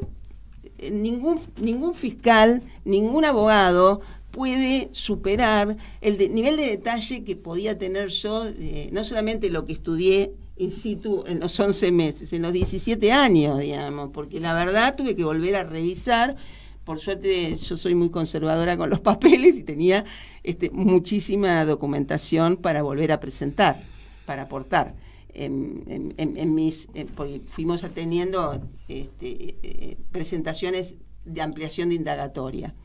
S3: ningún fiscal, ningún abogado puede superar el nivel de detalle que podía tener yo, no solamente lo que estudié in situ en los 11 meses, en los 17 años, digamos, porque la verdad tuve que volver a revisar. Por suerte yo soy muy conservadora con los papeles y tenía muchísima documentación para volver a presentar, para aportar. Porque fuimos teniendo presentaciones de ampliación de indagatoria.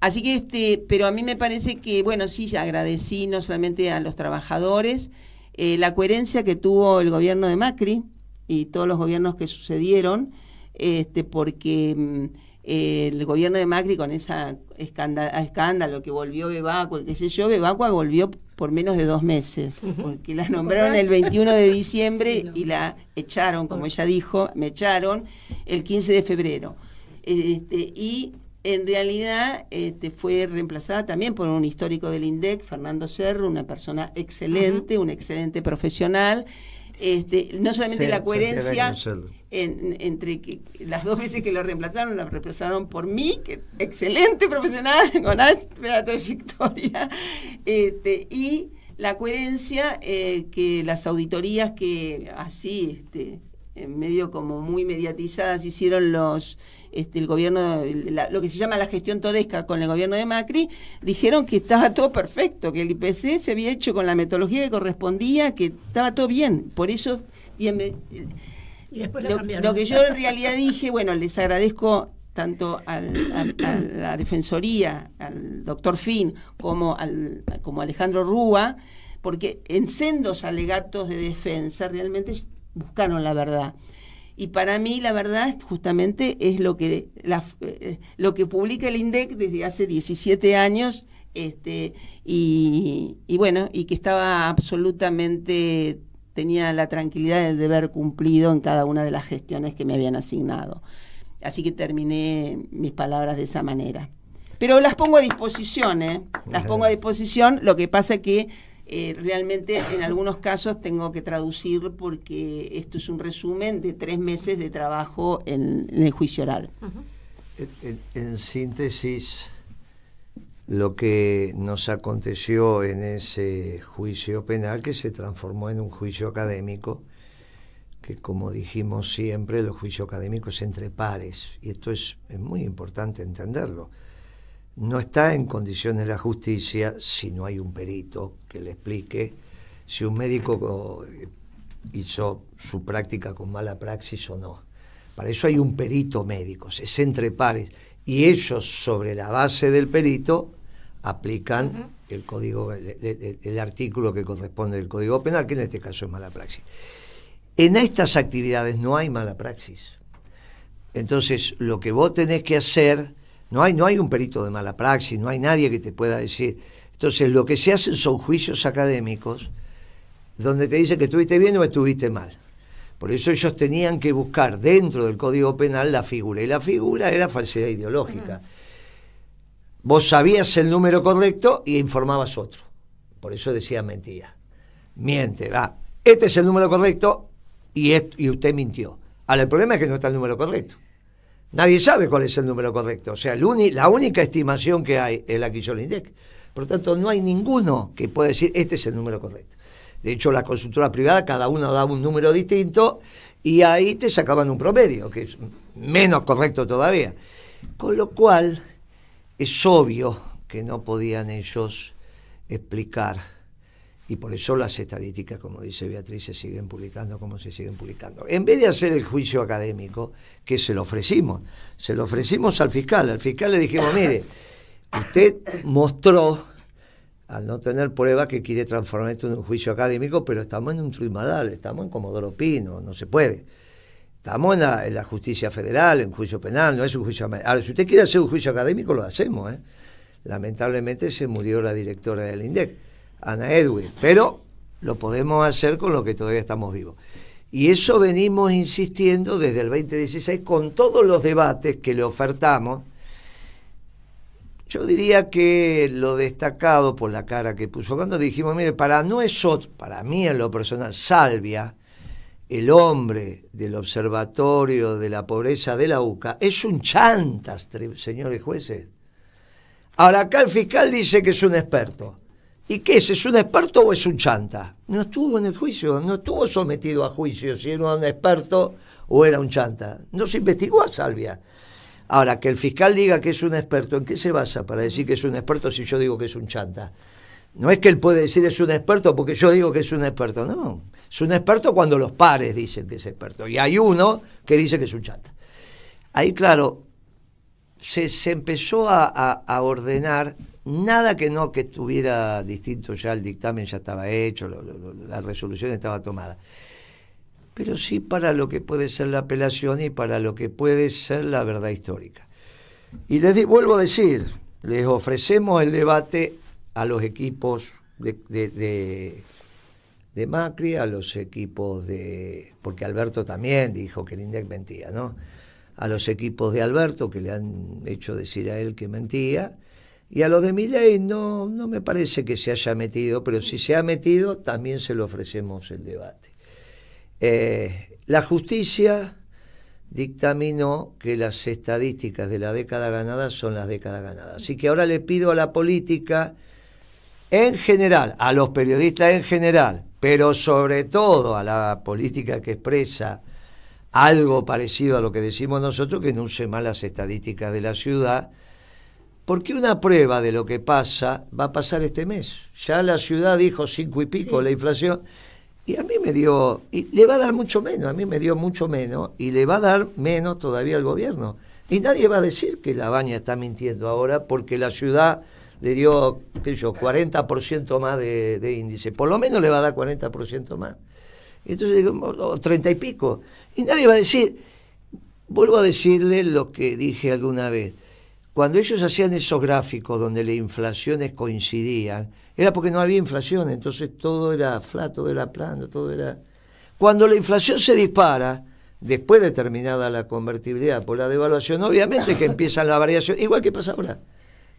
S3: Así que, pero a mí me parece que, bueno, sí, ya agradecí no solamente a los trabajadores, la coherencia que tuvo el gobierno de Macri y todos los gobiernos que sucedieron, porque el gobierno de Macri con esa escándalo que volvió Bebacua, qué sé yo, Bebacua volvió por menos de 2 meses, porque la nombraron el 21 de diciembre y la echaron, como ella dijo, me echaron el 15 de febrero. Y en realidad fue reemplazada también por un histórico del INDEC, Fernando Cerro, una persona excelente, un excelente profesional. No solamente la coherencia entre que las 2 veces que lo reemplazaron por mí, que excelente profesional con amplia trayectoria, y la coherencia que las auditorías que así medio como muy mediatizadas hicieron el gobierno, lo que se llama la gestión todesca con el gobierno de Macri, dijeron que estaba todo perfecto, que el IPC se había hecho con la metodología que correspondía, que estaba todo bien. Por eso, y después lo que yo en realidad dije, bueno, les agradezco tanto a la Defensoría, al doctor Fin, como Alejandro Rúa, porque en sendos alegatos de defensa realmente buscaron la verdad. Y para mí la verdad justamente es lo que publica el INDEC desde hace 17 años, y bueno, y que estaba absolutamente, tenía la tranquilidad de haber cumplido en cada una de las gestiones que me habían asignado. Así que terminé mis palabras de esa manera. Pero las pongo a disposición, las pongo a disposición. Lo que pasa es que realmente en algunos casos tengo que traducir porque esto es un resumen de 3 meses de trabajo en el juicio oral.
S1: En síntesis, lo que nos aconteció en ese juicio penal, que se transformó en un juicio académico, que como dijimos siempre, los juicios académicos entre pares, y esto es muy importante entenderlo. No está en condiciones la justicia si no hay un perito que le explique si un médico hizo su práctica con mala praxis o no. Para eso hay un perito médico, es entre pares, y ellos sobre la base del perito aplican el código, el artículo que corresponde del Código Penal, que en este caso es mala praxis. En estas actividades no hay mala praxis. Entonces, lo que vos tenés que hacer, no hay un perito de mala praxis, no hay nadie que te pueda decir. Entonces, lo que se hacen son juicios académicos donde te dicen que estuviste bien o estuviste mal. Por eso ellos tenían que buscar dentro del Código Penal la figura, y la figura era falsedad ideológica. Vos sabías el número correcto y informabas otro. Por eso decía mentira. Miente, este es el número correcto y usted mintió. Ahora, el problema es que no está el número correcto. Nadie sabe cuál es el número correcto. O sea, la única estimación que hay es la que hizo el INDEC. Por lo tanto, no hay ninguno que pueda decir este es el número correcto. De hecho, la consultora privada, cada uno daba un número distinto y ahí te sacaban un promedio, que es menos correcto todavía. Con lo cual, es obvio que no podían ellos explicar, y por eso las estadísticas, como dice Beatriz, se siguen publicando como se siguen publicando. En vez de hacer el juicio académico, que se lo ofrecimos al fiscal. Al fiscal le dijimos, mire, usted mostró, al no tener pruebas, que quiere transformar esto en un juicio académico, pero estamos en un tribunal, estamos en Comodoro Pino, no se puede. Estamos en la justicia federal, en juicio penal, no es un juicio académico. Ahora, si usted quiere hacer un juicio académico, lo hacemos, lamentablemente se murió la directora del INDEC, Ana Edwin, pero lo podemos hacer con lo que todavía estamos vivos. Y eso venimos insistiendo desde el 2016 con todos los debates que le ofertamos. Yo diría que lo destacado por la cara que puso cuando dijimos, mire, para mí en lo personal, Salvia, el hombre del Observatorio de la Pobreza de la UCA, es un chantas, señores jueces. Ahora acá el fiscal dice que es un experto. ¿Y qué es? ¿Es un experto o es un chanta? No estuvo en el juicio, no estuvo sometido a juicio si era un experto o era un chanta. No se investigó a Salvia. Ahora, que el fiscal diga que es un experto, ¿en qué se basa para decir que es un experto si yo digo que es un chanta? No es que él puede decir es un experto porque yo digo que es un experto, no. Es un experto cuando los pares dicen que es experto. Y hay uno que dice que es un chanta. Ahí, claro, se empezó a ordenar. Nada que estuviera distinto, ya el dictamen ya estaba hecho, la resolución estaba tomada. Pero sí para lo que puede ser la apelación y para lo que puede ser la verdad histórica. Y vuelvo a decir, les ofrecemos el debate a los equipos de Macri, a los equipos porque Alberto también dijo que el INDEC mentía, ¿no? A los equipos de Alberto que le han hecho decir a él que mentía. Y a los de Milei no me parece que se haya metido, pero si se ha metido, también se le ofrecemos el debate. La justicia dictaminó que las estadísticas de la década ganada son las décadas ganadas. Así que ahora le pido a la política en general, a los periodistas en general, pero sobre todo a la política que expresa algo parecido a lo que decimos nosotros, que no use más las estadísticas de la ciudad, porque una prueba de lo que pasa va a pasar este mes. Ya la ciudad dijo 5 y pico la inflación, y a mí me dio, y le va a dar mucho menos, a mí me dio mucho menos, y le va a dar menos todavía al gobierno. Y nadie va a decir que La Baña está mintiendo ahora, porque la ciudad le dio, qué sé yo, 40% más de índice. Por lo menos le va a dar 40% más. Entonces digo, 30 y pico. Y nadie va a decir, vuelvo a decirle lo que dije alguna vez. Cuando ellos hacían esos gráficos donde las inflaciones coincidían, era porque no había inflación, entonces todo era flat, todo era plano, todo era... Cuando la inflación se dispara, después de terminada la convertibilidad por la devaluación, obviamente que empieza la variación, igual que pasa ahora.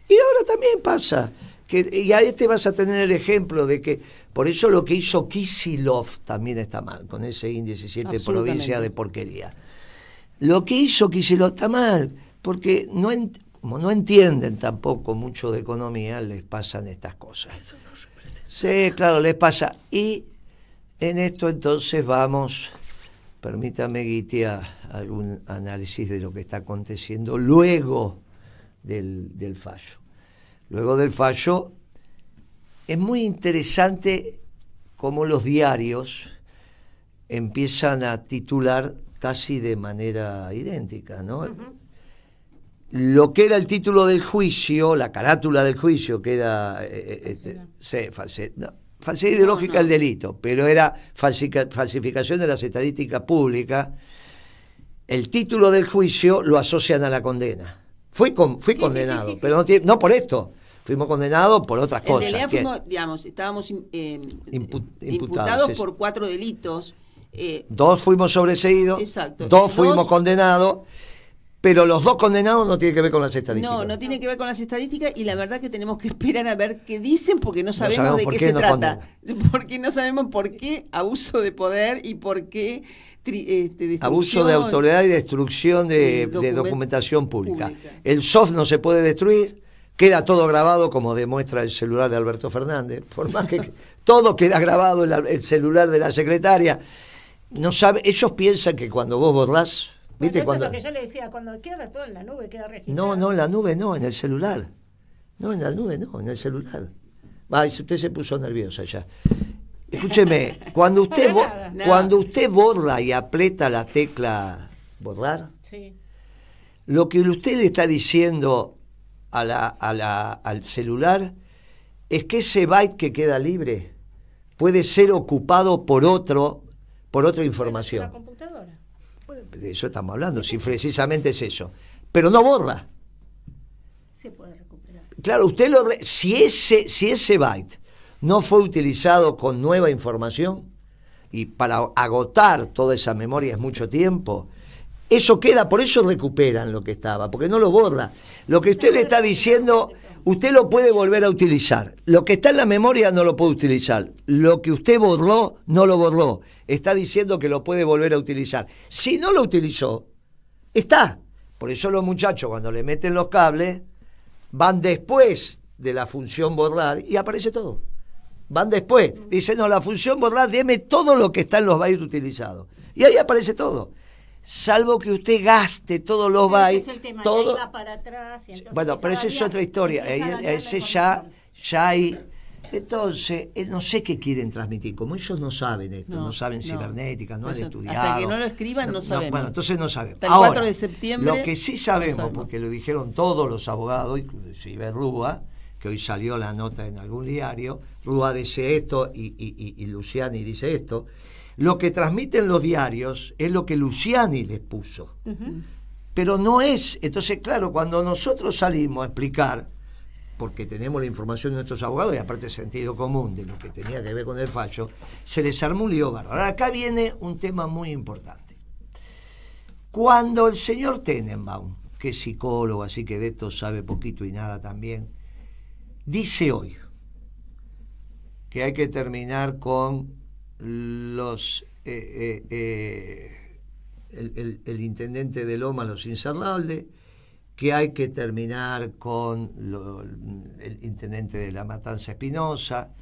S1: Y ahora también pasa. Y a vas a tener el ejemplo de que, por eso lo que hizo Kicillof también está mal, con ese índice 7 provincias de porquería. Lo que hizo Kicillof está mal, porque como no entienden tampoco mucho de economía, les pasan estas cosas. Eso no representa. Sí, claro, les pasa. Y en esto entonces vamos, permítame, Guiti, algún análisis de lo que está aconteciendo luego del fallo. Luego del fallo, es muy interesante cómo los diarios empiezan a titular casi de manera idéntica, ¿no? Uh-huh. Lo que era el título del juicio, la carátula del juicio, que era falsedad ideológica del delito, pero era falsificación de las estadísticas públicas, el título del juicio lo asocian a la condena. Fui condenado, pero no por esto. Fuimos condenados por otras cosas.
S3: En realidad fuimos, estábamos imputados por 4 delitos.
S1: 2 fuimos sobreseídos, exacto, 2 fuimos condenados. Pero los 2 condenados no tienen que ver con las estadísticas.
S3: No tienen que ver con las estadísticas, y la verdad que tenemos que esperar a ver qué dicen, porque no sabemos de qué se trata. Porque no sabemos por qué abuso de poder y por qué
S1: abuso de autoridad y destrucción de documentación pública. El soft no se puede destruir, queda todo grabado, como demuestra el celular de Alberto Fernández. Por más que todo queda grabado en el celular de la secretaria. No sabe, ellos piensan que cuando vos borrás...
S2: ¿Viste? Eso es lo que yo le decía, cuando queda todo en la nube, queda registrado.
S1: No, en la nube no, en el celular. No, en la nube no, en el celular. Ay, usted se puso nerviosa ya. Escúcheme, cuando usted borra y aprieta la tecla borrar, lo que usted le está diciendo al celular es que ese byte que queda libre puede ser ocupado por otra información.
S2: La computadora.
S1: De eso estamos hablando, si precisamente es eso. Pero no borra.
S2: Se puede recuperar.
S1: claro, si ese byte no fue utilizado con nueva información, y para agotar toda esa memoria es mucho tiempo, eso queda, por eso recuperan lo que estaba, porque no lo borra. Lo que usted le está diciendo, usted lo puede volver a utilizar. Lo que está en la memoria no lo puede utilizar. Lo que usted borró, no lo borró. Está diciendo que lo puede volver a utilizar. Si no lo utilizó, está. Por eso los muchachos, cuando le meten los cables, van después de la función borrar y aparece todo. Van después. Dicen, no, la función borrar, deme todo lo que está en los bytes utilizados. Y ahí aparece todo. Salvo que usted gaste todos los bytes.
S2: Ese es el tema,
S1: todo...
S2: va para atrás, y
S1: bueno, pero esa es otra historia. Ese ya hay. Entonces, no sé qué quieren transmitir. Como ellos no saben esto, no saben cibernética, no han estudiado.
S3: Hasta que no lo escriban, no sabemos.
S1: Bueno, entonces no sabemos.
S3: Hasta el 4 de septiembre.
S1: Lo que sí sabemos, porque lo dijeron todos los abogados, inclusive Rúa, que hoy salió la nota en algún diario, Rúa dice esto y Luciani dice esto. Lo que transmiten los diarios es lo que Luciani les puso. Pero no es. Entonces, claro, cuando nosotros salimos a explicar, porque tenemos la información de nuestros abogados y aparte sentido común de lo que tenía que ver con el fallo, se les armó un lío bárbaro. Ahora, acá viene un tema muy importante. Cuando el señor Tenenbaum, que es psicólogo, así que de esto sabe poquito y nada también, dice hoy que hay que terminar con los el intendente de Loma, los Incerralde, que hay que terminar con el intendente de La Matanza, Espinosa,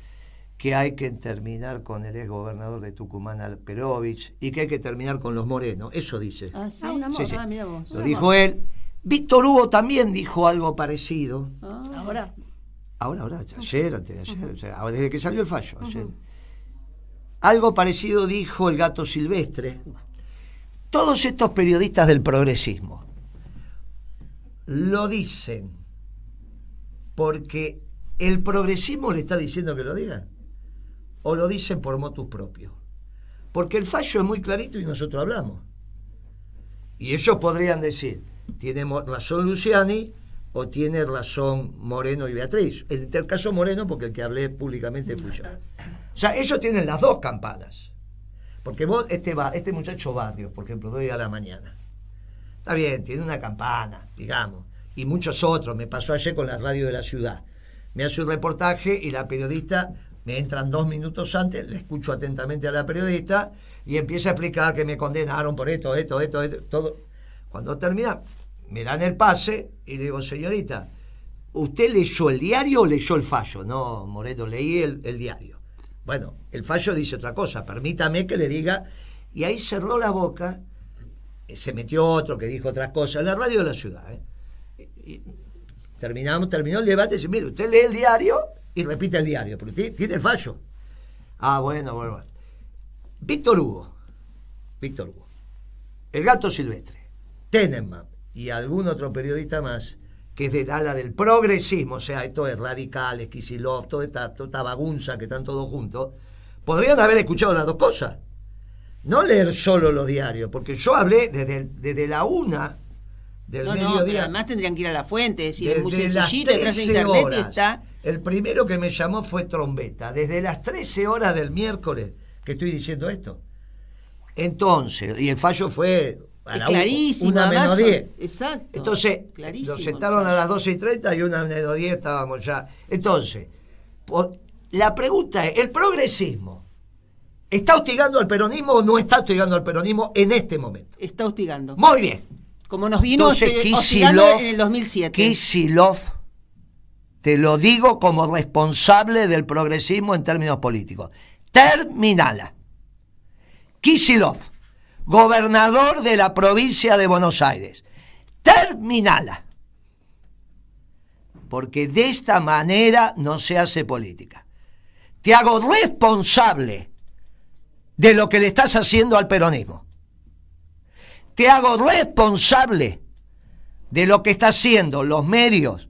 S1: que hay que terminar con el exgobernador de Tucumán, Alperovich, y que hay que terminar con los Moreno. Eso dice.
S3: Ah, ¿sí?
S1: Sí.
S3: Mira vos.
S1: Lo dijo él. Víctor Hugo también dijo algo parecido.
S2: Ahora,
S1: ayer, antes de ayer, o sea, desde que salió el fallo. Ayer. Algo parecido dijo el Gato Silvestre. Todos estos periodistas del progresismo lo dicen porque el progresismo le está diciendo que lo digan, o lo dicen por motus propio, porque el fallo es muy clarito y nosotros hablamos, y ellos podrían decir, tiene razón Luciani o tiene razón Moreno y Beatriz. En el caso Moreno, porque el que hablé públicamente fui yo. O sea, ellos tienen las dos campanas, porque vos, este muchacho Barrios, por ejemplo, de hoy a la mañana, está bien, tiene una campana, digamos, y muchos otros. Me pasó ayer con la radio de la ciudad. Me hace un reportaje y la periodista, me entran 2 minutos antes, le escucho atentamente a la periodista y empieza a explicar que me condenaron por esto, todo. Cuando termina, me dan el pase y le digo, señorita, ¿usted leyó el diario o leyó el fallo? No, Moreno, leí el diario. Bueno, el fallo dice otra cosa, permítame que le diga. Y ahí cerró la boca. Se metió otro que dijo otras cosas en la radio de la ciudad. Y terminó el debate y dice, mire, usted lee el diario y repite el diario, pero tiene el fallo. Ah, bueno. Víctor Hugo, el Gato Silvestre, Tenenbaum y algún otro periodista más que es del ala del progresismo, o sea, esto es Radicales, Kicillof, toda esta bagunza que están todos juntos, podrían haber escuchado las dos cosas. No leer solo los diarios, porque yo hablé desde la 1 del mediodía.
S3: Pero además tendrían que ir a la fuente, es decir, es muy
S1: desde
S3: sencillito, detrás de internet
S1: horas,
S3: está.
S1: El primero que me llamó fue Trombetta, desde las 13 horas del miércoles que estoy diciendo esto. Entonces, y el fallo fue a la
S3: clarísimo,
S1: 1:10.
S3: Exacto.
S1: Entonces,
S3: clarísimo,
S1: nos sentaron a las 12:30 y 1:10 estábamos ya. Entonces, la pregunta es, ¿el progresismo está hostigando al peronismo o no está hostigando al peronismo en este momento?
S3: Está hostigando.
S1: Muy bien.
S3: Como nos vino hostigando en el 2007.
S1: Kicillof, te lo digo como responsable del progresismo en términos políticos. Terminala. Kicillof, gobernador de la provincia de Buenos Aires. Terminala. Porque de esta manera no se hace política. Te hago responsable de lo que le estás haciendo al peronismo. Te hago responsable de lo que están haciendo los medios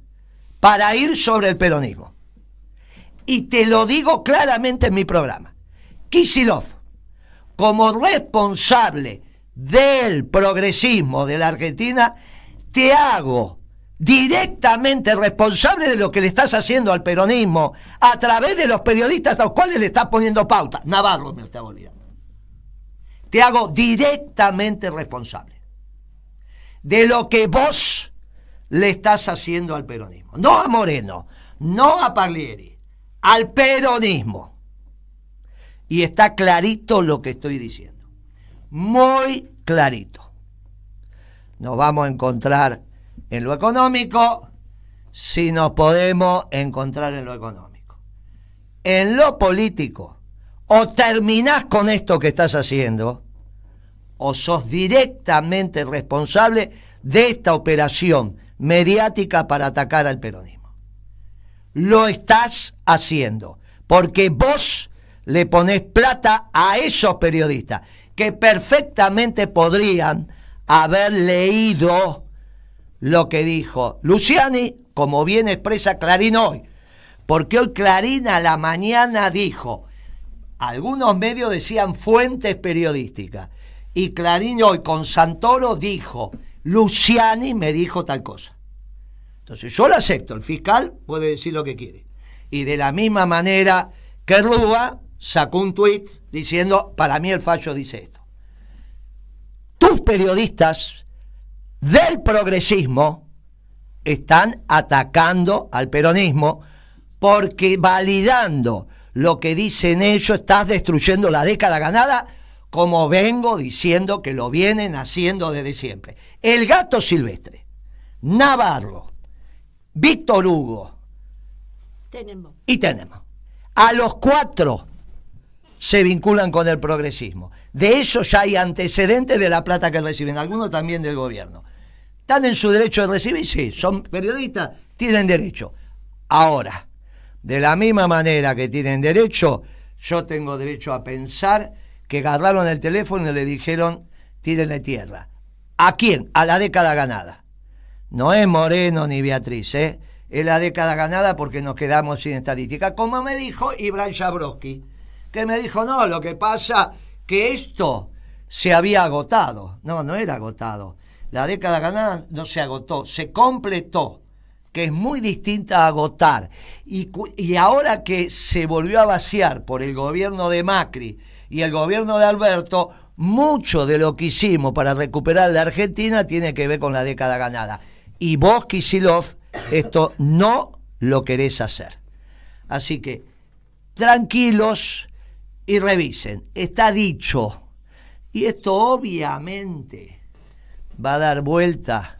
S1: para ir sobre el peronismo. Y te lo digo claramente en mi programa. Kicillof, como responsable del progresismo de la Argentina, te hago directamente responsable de lo que le estás haciendo al peronismo a través de los periodistas a los cuales le estás poniendo pauta. Navarro me está olvidando. Te hago directamente responsable de lo que vos le estás haciendo al peronismo. No a Moreno, no a Paglieri, al peronismo. Y está clarito lo que estoy diciendo. Muy clarito. Nos vamos a encontrar en lo económico, si nos podemos encontrar en lo económico. En lo político, o terminás con esto que estás haciendo, o sos directamente responsable de esta operación mediática para atacar al peronismo. Lo estás haciendo, porque vos le ponés plata a esos periodistas, que perfectamente podrían haber leído lo que dijo Luciani, como bien expresa Clarín hoy, porque hoy Clarín a la mañana dijo, algunos medios decían fuentes periodísticas, y Clarín hoy con Santoro dijo, Luciani me dijo tal cosa. Entonces yo lo acepto, el fiscal puede decir lo que quiere. Y de la misma manera que Rúa sacó un tuit diciendo, para mí el fallo dice esto. Tus periodistas del progresismo están atacando al peronismo porque validando lo que dicen ellos estás destruyendo la década ganada, como vengo diciendo que lo vienen haciendo desde siempre. El Gato Silvestre, Navarro, Víctor Hugo y Tenemos. A los 4 se vinculan con el progresismo. De eso ya hay antecedentes de la plata que reciben, algunos también del gobierno. ¿Están en su derecho de recibir? Sí, son periodistas, tienen derecho. Ahora, de la misma manera que tienen derecho, yo tengo derecho a pensar que agarraron el teléfono y le dijeron, tírenle tierra. ¿A quién? A la década ganada. No es Moreno ni Beatriz, es la década ganada porque nos quedamos sin estadística. Como me dijo Ibrahim Jabrowski, que me dijo, no, lo que pasa que esto se había agotado. No, no era agotado. La década ganada no se agotó, se completó, que es muy distinta a agotar. Y ahora que se volvió a vaciar por el gobierno de Macri y el gobierno de Alberto, mucho de lo que hicimos para recuperar la Argentina tiene que ver con la década ganada. Y vos, Kicillof, esto no lo querés hacer. Así que, tranquilos y revisen. Está dicho. Y esto obviamente va a dar vuelta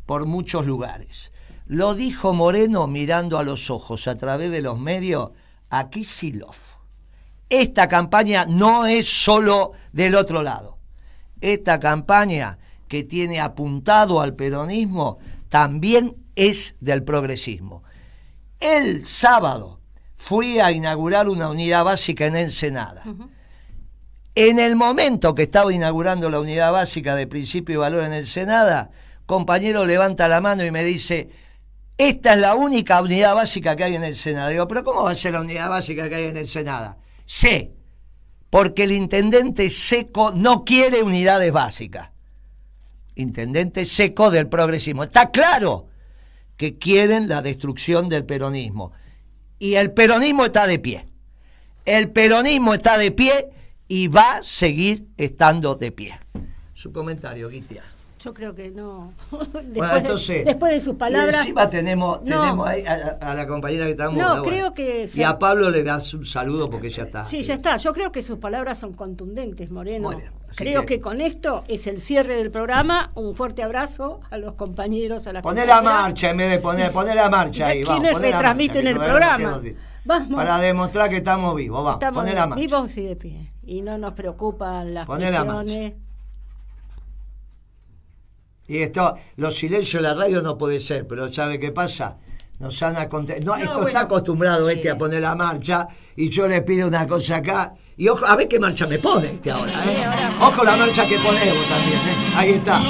S1: por muchos lugares. Lo dijo Moreno mirando a los ojos a través de los medios a Kicillof. Esta campaña no es solo del otro lado. Esta campaña que tiene apuntado al peronismo también es del progresismo. El sábado fui a inaugurar una unidad básica en Ensenada. En el momento que estaba inaugurando la unidad básica de Principio y Valor en Ensenada, compañero levanta la mano y me dice, esta es la única unidad básica que hay en Ensenada. Digo, pero ¿cómo va a ser la unidad básica que hay en Ensenada? Sí, porque el intendente Seco no quiere unidades básicas. Intendente Seco del progresismo. Está claro que quieren la destrucción del peronismo. Y el peronismo está de pie. El peronismo está de pie y va a seguir estando de pie. Su comentario, Guitia.
S2: Yo creo que no.
S1: Después
S2: de sus palabras.
S1: Encima tenemos ahí a la compañera que estamos.
S2: No, creo que.
S1: Y a Pablo le das un saludo porque ya está.
S2: Sí, ya está. Yo creo que sus palabras son contundentes, Moreno. Creo que con esto es el cierre del programa. Un fuerte abrazo a los compañeros, a la
S1: Poné la marcha en vez de poner la marcha ahí.
S2: Quienes retransmiten el programa.
S1: Vamos. Para demostrar que estamos vivos. Vamos, poné la marcha.
S2: Vivos y de pie. Y no nos preocupan las presiones.
S1: Y esto, los silencios de la radio no puede ser, pero ¿sabe qué pasa? Nos han está acostumbrado a poner la marcha y yo le pido una cosa acá y ojo, a ver qué marcha me pone ahora, ¿eh? Ojo la marcha que ponemos también, ¿eh? Ahí está.